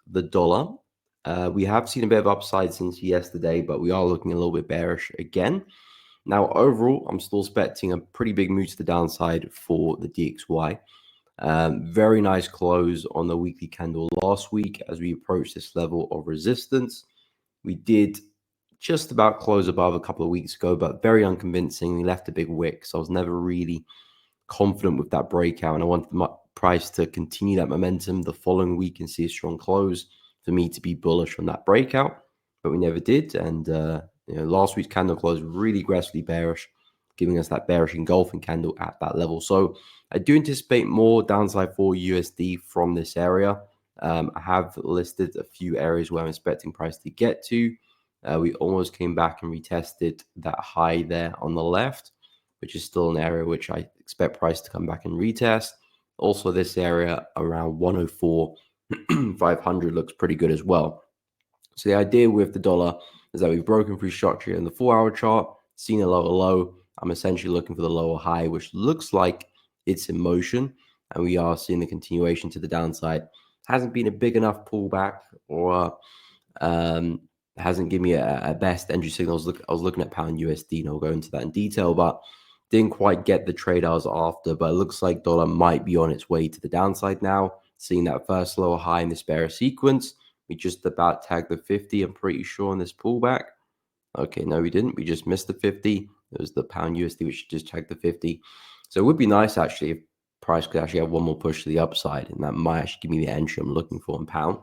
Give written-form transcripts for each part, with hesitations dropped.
the dollar, we have seen a bit of upside since yesterday, but we are looking a little bit bearish again. Now, overall, I'm still expecting a pretty big move to the downside for the DXY. Very nice close on the weekly candle last week as we approached this level of resistance. We did just about close above a couple of weeks ago, but very unconvincing. We left a big wick, so I was never really confident with that breakout, and I wanted the price to continue that momentum the following week and see a strong close for me to be bullish on that breakout, but we never did. And last week's candle closed really aggressively bearish, giving us that bearish engulfing candle at that level. So I do anticipate more downside for USD from this area. I have listed a few areas where I'm expecting price to get to. We almost came back and retested that high there on the left, which is still an area which I expect price to come back and retest. Also, this area around 104.500 looks pretty good as well. So the idea with the dollar is that we've broken through structure in the 4-hour chart, seen a lower low. I'm essentially looking for the lower high, which looks like it's in motion, and we are seeing the continuation to the downside. Hasn't been a big enough pullback, or hasn't given me a best entry signal. I was looking at pound USD, and I'll go into that in detail, but didn't quite get the trade I was after. But it looks like dollar might be on its way to the downside now, seeing that first lower high in this bearish sequence. We just about tagged the 50, I'm pretty sure, on this pullback. Okay, no, we didn't. We just missed the 50. It was the pound USD, which just tagged the 50. So it would be nice, actually, if price could actually have one more push to the upside, and that might actually give me the entry I'm looking for in pound.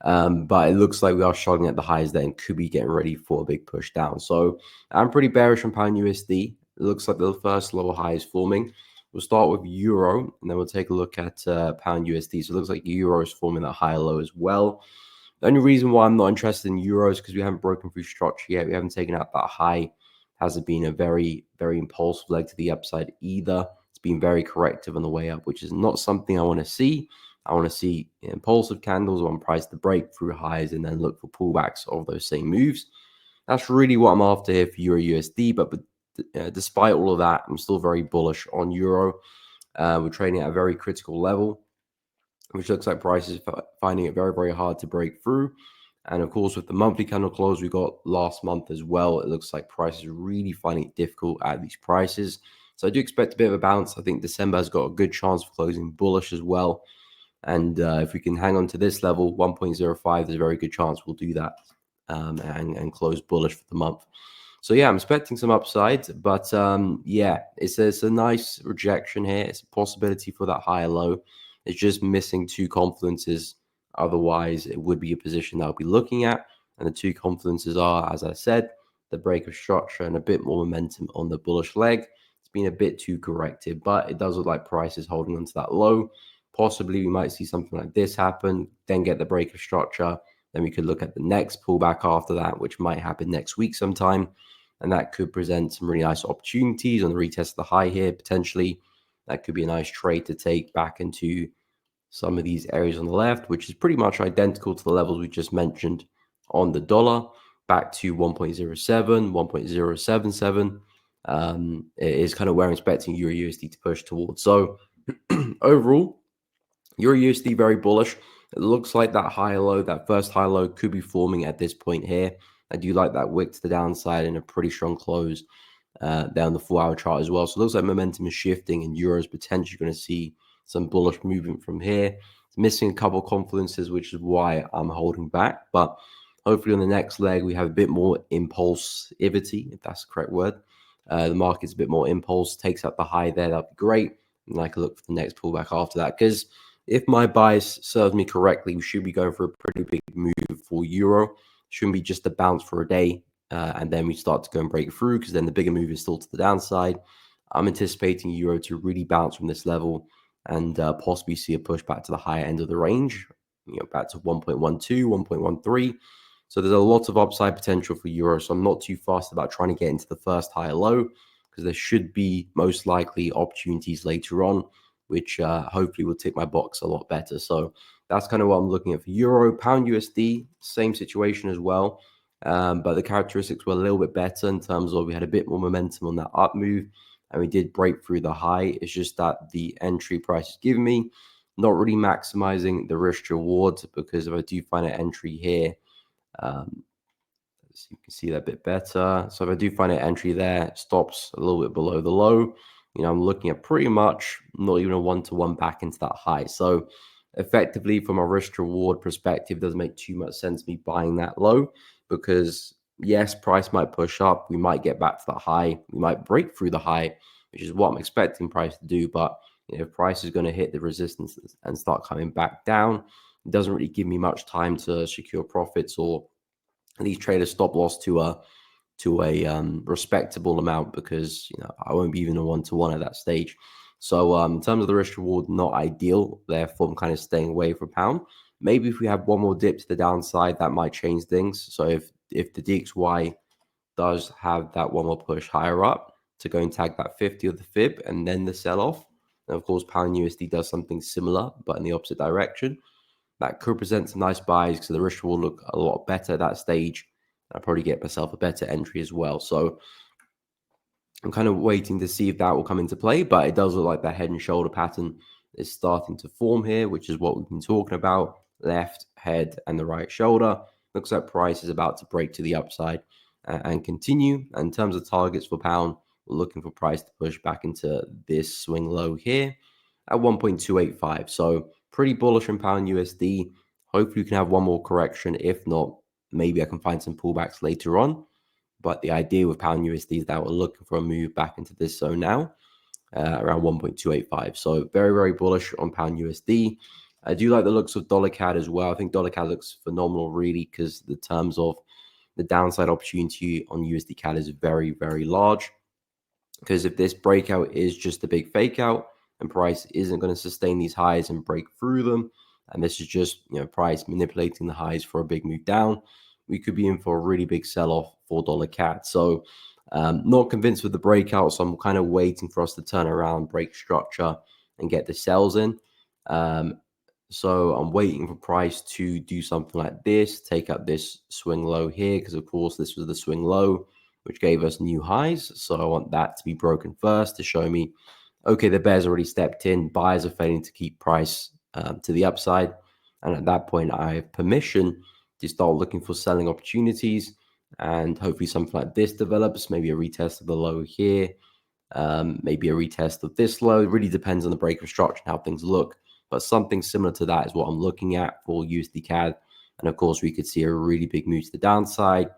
But it looks like we are struggling at the highs there and could be getting ready for a big push down. So I'm pretty bearish on pound USD. It looks like the first lower high is forming. We'll start with euro, and then we'll take a look at pound USD. So it looks like euro is forming that higher low as well. The only reason why I'm not interested in euros is because we haven't broken through structure yet. We haven't taken out that high. Hasn't been a very, very impulsive leg to the upside either. It's been very corrective on the way up, which is not something I want to see. I want to see impulsive candles on price to break through highs and then look for pullbacks of those same moves. That's really what I'm after here for Euro USD. But despite all of that, I'm still very bullish on Euro. We're trading at a very critical level, which looks like price is finding it very, very hard to break through. And of course, with the monthly candle close we got last month as well, it looks like price is really finding it difficult at these prices. So I do expect a bit of a bounce. I think December has got a good chance for closing bullish as well. And if we can hang on to this level, 1.05, there's a very good chance we'll do that and close bullish for the month. So yeah, I'm expecting some upside, but yeah, it's a nice rejection here. It's a possibility for that higher low. It's just missing two confidences. Otherwise, it would be a position that I'll be looking at. And the two confidences are, as I said, the break of structure and a bit more momentum on the bullish leg. It's been a bit too corrective, but it does look like price is holding onto that low. Possibly we might see something like this happen, then get the break of structure. Then we could look at the next pullback after that, which might happen next week sometime. And that could present some really nice opportunities on the retest of the high here, potentially. That could be a nice trade to take back into some of these areas on the left, which is pretty much identical to the levels we just mentioned on the dollar, back to 1.07, 1.077. It is kind of where I'm expecting Euro USD to push towards. So overall, Euro USD very bullish. It looks like that high low, that first high low could be forming at this point here. I do like that wick to the downside and a pretty strong close down the 4-hour chart as well. So it looks like momentum is shifting and Euro's potentially going to see some bullish movement from here. It's missing a couple of confidences, which is why I'm holding back. But hopefully on the next leg, we have a bit more impulsivity, if that's the correct word. The market's a bit more impulse, takes out the high there. That'd be great. And I can look for the next pullback after that. Because if my bias serves me correctly, we should be going for a pretty big move for Euro. Shouldn't be just a bounce for a day. And then we start to go and break through, because then the bigger move is still to the downside. I'm anticipating Euro to really bounce from this level and possibly see a push back to the higher end of the range, back to 1.12, 1.13. So there's a lot of upside potential for Euro. So I'm not too fast about trying to get into the first higher low, because there should be most likely opportunities later on, which hopefully will tick my box a lot better. So that's kind of what I'm looking at for Euro. Pound USD, same situation as well. But the characteristics were a little bit better in terms of we had a bit more momentum on that up move, and we did break through the high. It's just that the entry price is giving me Not really maximizing the risk to reward, because if I do find an entry here, so you can see that a bit better. So if I do find an entry there, stops a little bit below the low, I'm looking at pretty much not even a one-to-one back into that high. So effectively, from a risk to reward perspective, it doesn't make too much sense me buying that low, because yes, price might push up. We might get back to that high. We might break through the high, which is what I'm expecting price to do. But if price is going to hit the resistance and start coming back down, it doesn't really give me much time to secure profits, or at least trade a stop loss to a respectable amount, because I won't be even a one-to-one at that stage. So in terms of the risk reward, not ideal. Therefore, I'm kind of staying away from pound. Maybe if we have one more dip to the downside, that might change things. So if the DXY does have that one more push higher up to go and tag that 50 of the fib and then the sell-off, and of course pound USD does something similar but in the opposite direction, that could present some nice buys, because the risk will look a lot better at that stage. I'll probably get myself a better entry as well. So I'm kind of waiting to see if that will come into play, but it does look like that head and shoulder pattern is starting to form here, which is what we've been talking about. Left head and the right shoulder. Looks like price is about to break to the upside and continue. And in terms of targets for pound, we're looking for price to push back into this swing low here at 1.285. So pretty bullish on pound USD. Hopefully we can have one more correction. If not, maybe I can find some pullbacks later on. But the idea with pound USD is that we're looking for a move back into this zone now, around 1.285. So very, very bullish on pound USD. I do like the looks of dollar CAD as well. I think dollar CAD looks phenomenal, really, because the terms of the downside opportunity on USD CAD is very, very large. Because if this breakout is just a big fake out and price isn't going to sustain these highs and break through them, and this is just price manipulating the highs for a big move down, we could be in for a really big sell-off for dollar CAD. So not convinced with the breakout, so I'm kind of waiting for us to turn around, break structure, and get the sells in. So I'm waiting for price to do something like this, take out this swing low here, because of course this was the swing low, which gave us new highs. So I want that to be broken first to show me, okay, the bears already stepped in, buyers are failing to keep price to the upside. And at that point, I have permission to start looking for selling opportunities, and hopefully something like this develops, maybe a retest of the low here, maybe a retest of this low. It really depends on the break of structure and how things look, but something similar to that is what I'm looking at for USD CAD. And of course, we could see a really big move to the downside,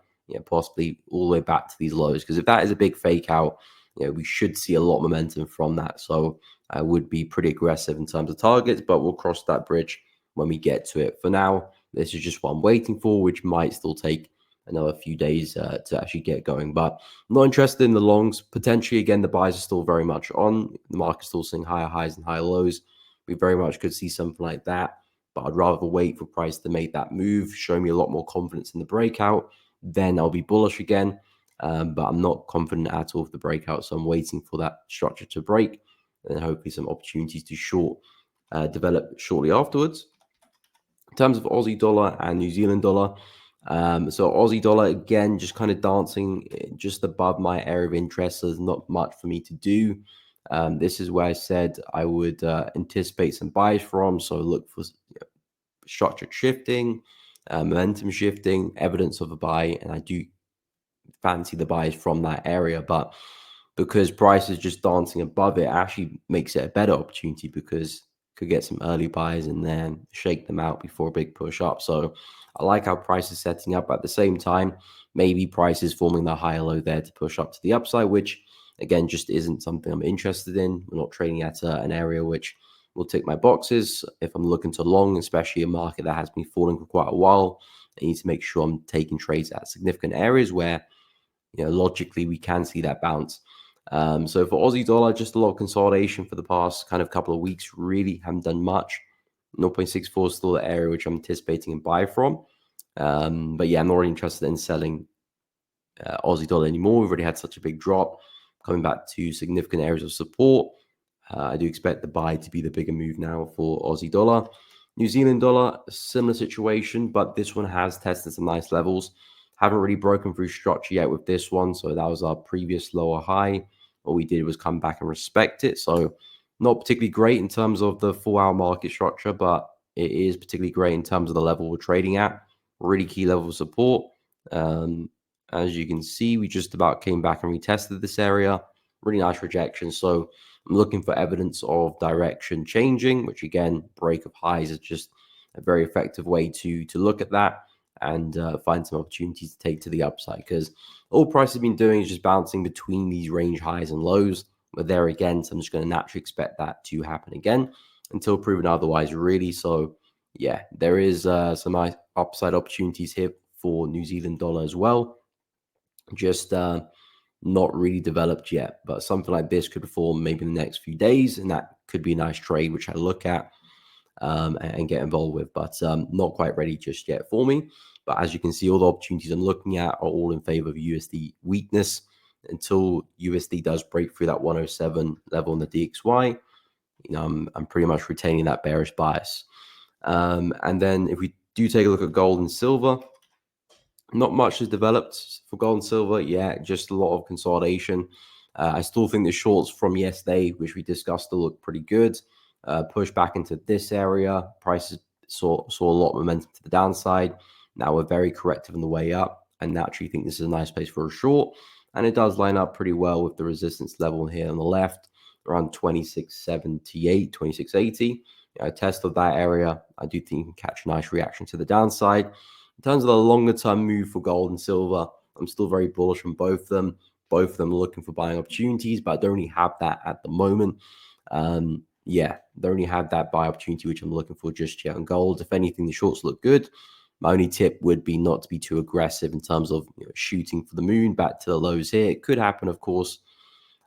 possibly all the way back to these lows, because if that is a big fake out, we should see a lot of momentum from that. So I would be pretty aggressive in terms of targets, but we'll cross that bridge when we get to it. For now, this is just what I'm waiting for, which might still take another few days to actually get going. But I'm not interested in the longs. Potentially, again, the buys are still very much on. The market's still seeing higher highs and higher lows. We very much could see something like that, but I'd rather wait for price to make that move, show me a lot more confidence in the breakout. Then I'll be bullish again. But I'm not confident at all with the breakout. So I'm waiting for that structure to break, and hopefully some opportunities to short develop shortly afterwards. In terms of Aussie dollar and New Zealand dollar, so Aussie dollar, again, just kind of dancing just above my area of interest. So there's not much for me to do. This is where I said I would anticipate some buys from. So look for structured shifting, momentum shifting, evidence of a buy, and I do fancy the buys from that area. But because price is just dancing above it, actually makes it a better opportunity, because could get some early buys and then shake them out before a big push up. So I like how price is setting up. At the same time, maybe price is forming the higher low there to push up to the upside, which again just isn't something I'm interested in. We're not trading at an area which will tick my boxes. If I'm looking to long, especially a market that has been falling for quite a while, I need to make sure I'm taking trades at significant areas where logically we can see that bounce. So for Aussie dollar, just a lot of consolidation for the past kind of couple of weeks. Really haven't done much. 0.64 is still the area which I'm anticipating a buy from. But yeah, I'm not really interested in selling Aussie dollar anymore. We've already had such a big drop, coming back to significant areas of support. I do expect the buy to be the bigger move now for Aussie dollar. New Zealand dollar, similar situation, but this one has tested some nice levels. Haven't really broken through structure yet with this one. So that was our previous lower high. What we did was come back and respect it. So Not particularly great in terms of the 4-hour market structure, but it is particularly great in terms of the level we're trading at. Really key level of support. As you can see, we just about came back and retested this area. Really nice rejection. So I'm looking for evidence of direction changing, which again, break of highs is just a very effective way to look at that and find some opportunities to take to the upside, because all price has been doing is just bouncing between these range highs and lows. But there again, so I'm just going to naturally expect that to happen again until proven otherwise, really. So yeah, there is some nice upside opportunities here for New Zealand dollar as well. Just not really developed yet, but something like this could form maybe in the next few days, and that could be a nice trade which I look at and get involved with, but not quite ready just yet for me. But as you can see, all the opportunities I'm looking at are all in favor of USD weakness until USD does break through that 107 level in the DXY. I'm pretty much retaining that bearish bias. And then if we do take a look at gold and silver, not much has developed for gold and silver yet, just a lot of consolidation. I still think the shorts from yesterday, which we discussed, still look pretty good. Push back into this area. Prices saw a lot of momentum to the downside. Now we're very corrective on the way up, and naturally think this is a nice place for a short. And it does line up pretty well with the resistance level here on the left, around 2678, 2680. A test of that area, I do think you can catch a nice reaction to the downside. In terms of the longer term move for gold and silver, I'm still very bullish on both of them. Both of them are looking for buying opportunities, but I don't really have that at the moment. Yeah, don't really have that buy opportunity which I'm looking for just yet on gold. If anything, the shorts look good. My only tip would be not to be too aggressive in terms of shooting for the moon back to the lows here. It could happen, of course,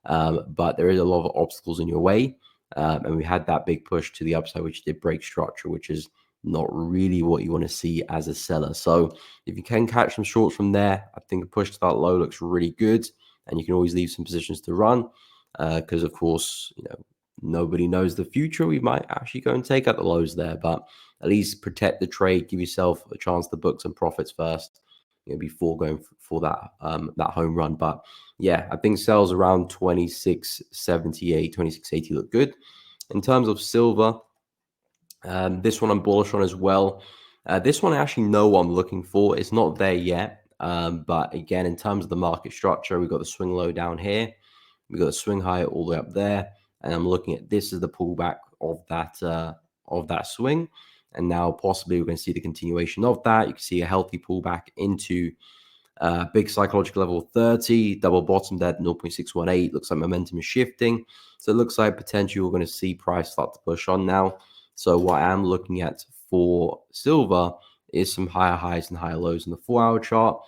but there is a lot of obstacles in your way. And we had that big push to the upside, which did break structure, which is not really what you want to see as a seller. So if you can catch some shorts from there, I think a push to that low looks really good, and you can always leave some positions to run because, of course, nobody knows the future. We might actually go and take out the lows there, but at least protect the trade, give yourself a chance to book some profits first, before going for that that home run. But yeah, I think sales around 2678, 2680 look good. In terms of silver, this one I'm bullish on as well. This one I actually know what I'm looking for. It's not there yet. But again, in terms of the market structure, we've got the swing low down here. We've got the swing high all the way up there. And I'm looking at this as the pullback of that swing. And now possibly we're going to see the continuation of that. You can see a healthy pullback into big psychological level 30, double bottomed at 0.618. Looks like momentum is shifting. So it looks like potentially we're going to see price start to push on now. So what I am looking at for silver is some higher highs and higher lows in the 4-hour chart.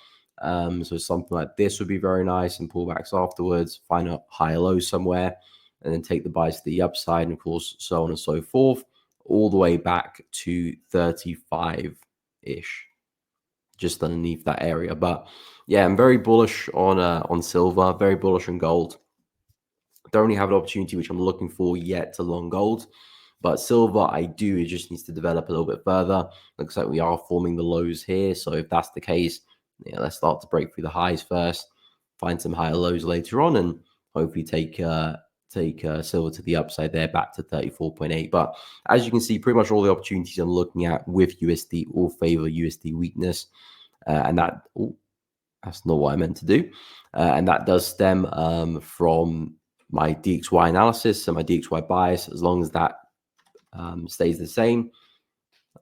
So something like this would be very nice, and pullbacks afterwards, find a higher low somewhere, and then take the buys to the upside, and of course, so on and so forth, all the way back to 35-ish, just underneath that area. But yeah, I'm very bullish on silver, very bullish on gold. Don't really have an opportunity which I'm looking for yet to long gold. But silver, I do. It just needs to develop a little bit further. Looks like we are forming the lows here. So if that's the case, let's start to break through the highs first, find some higher lows later on, and hopefully take silver to the upside there, back to 34.8. But as you can see, pretty much all the opportunities I'm looking at with USD all favor USD weakness, and that's not what I meant to do. And that does stem from my DXY analysis and my DXY bias. As long as that stays the same,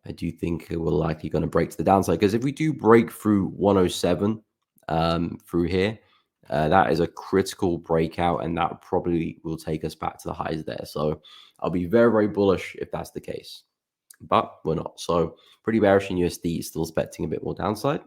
I do think it will likely going to break to the downside, because if we do break through 107 through here, that is a critical breakout, and that probably will take us back to the highs there. So I'll be very, very bullish if that's the case, but we're not. So pretty bearish in USD, still expecting a bit more downside.